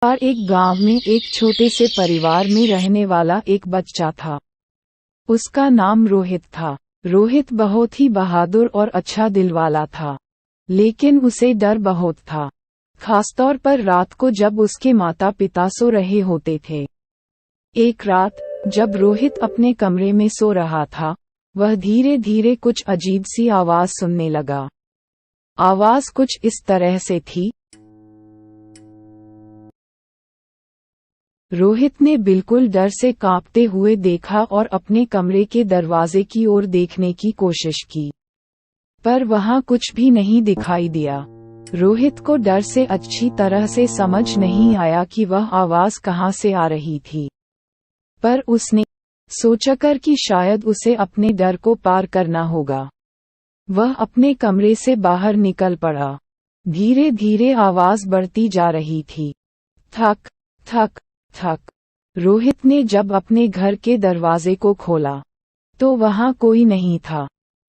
बार एक गांव में एक छोटे से परिवार में रहने वाला एक बच्चा था। उसका नाम रोहित था। रोहित बहुत ही बहादुर और अच्छा दिल वाला था, लेकिन उसे डर बहुत था, खासतौर पर रात को जब उसके माता पिता सो रहे होते थे। एक रात जब रोहित अपने कमरे में सो रहा था, वह धीरे धीरे कुछ अजीब सी आवाज सुनने लगा। आवाज कुछ इस तरह से थी। रोहित ने बिल्कुल डर से कांपते हुए देखा और अपने कमरे के दरवाजे की ओर देखने की कोशिश की, पर वहां कुछ भी नहीं दिखाई दिया। रोहित को डर से अच्छी तरह से समझ नहीं आया कि वह आवाज कहां से आ रही थी, पर उसने सोचकर कि शायद उसे अपने डर को पार करना होगा, वह अपने कमरे से बाहर निकल पड़ा। धीरे धीरे आवाज बढ़ती जा रही थी। थक थक थक। रोहित ने जब अपने घर के दरवाजे को खोला तो वहां कोई नहीं था,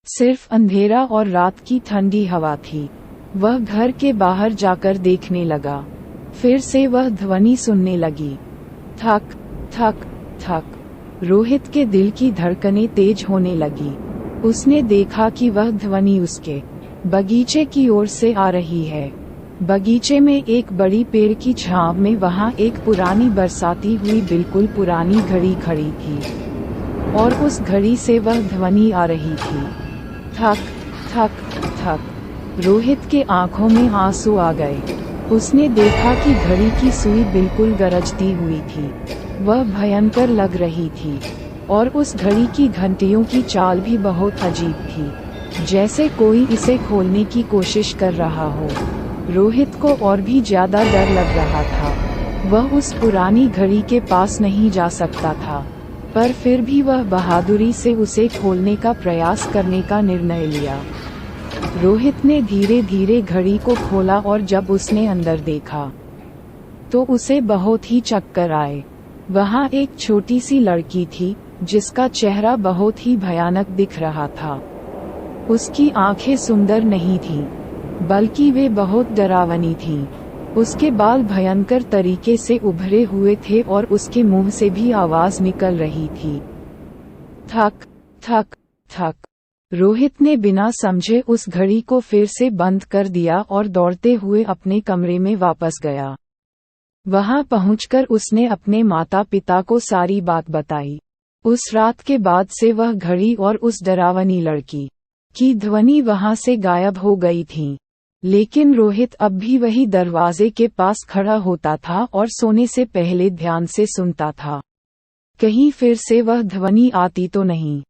सिर्फ अंधेरा और रात की ठंडी हवा थी। वह घर के बाहर जाकर देखने लगा। फिर से वह ध्वनि सुनने लगी, थक थक थक। रोहित के दिल की धड़कनें तेज होने लगी। उसने देखा कि वह ध्वनि उसके बगीचे की ओर से आ रही है। बगीचे में एक बड़ी पेड़ की छांव में वहां एक पुरानी बरसाती हुई बिल्कुल पुरानी घड़ी खड़ी थी, और उस घड़ी से वह ध्वनि आ रही थी, थक थक थक। रोहित के आंखों में आंसू आ गए। उसने देखा कि घड़ी की सुई बिल्कुल गरजती हुई थी। वह भयंकर लग रही थी, और उस घड़ी की घंटियों की चाल भी बहुत अजीब थी, जैसे कोई इसे खोलने की कोशिश कर रहा हो। रोहित को और भी ज्यादा डर लग रहा था। वह उस पुरानी घड़ी के पास नहीं जा सकता था, पर फिर भी वह बहादुरी से उसे खोलने का प्रयास करने का निर्णय लिया। रोहित ने धीरे धीरे घड़ी को खोला और जब उसने अंदर देखा तो उसे बहुत ही चक्कर आए। वहां एक छोटी सी लड़की थी जिसका चेहरा बहुत ही भयानक दिख रहा था। उसकी आंखें सुंदर नहीं थीं, बल्कि वे बहुत डरावनी थीं। उसके बाल भयंकर तरीके से उभरे हुए थे और उसके मुंह से भी आवाज निकल रही थी, थक थक थक। रोहित ने बिना समझे उस घड़ी को फिर से बंद कर दिया और दौड़ते हुए अपने कमरे में वापस गया। वहां पहुंचकर उसने अपने माता पिता को सारी बात बताई। उस रात के बाद से वह घड़ी और उस डरावनी लड़की की ध्वनि वहां से गायब हो गई थी। लेकिन रोहित अब भी वही दरवाजे के पास खड़ा होता था और सोने से पहले ध्यान से सुनता था, कहीं फिर से वह ध्वनि आती तो नहीं।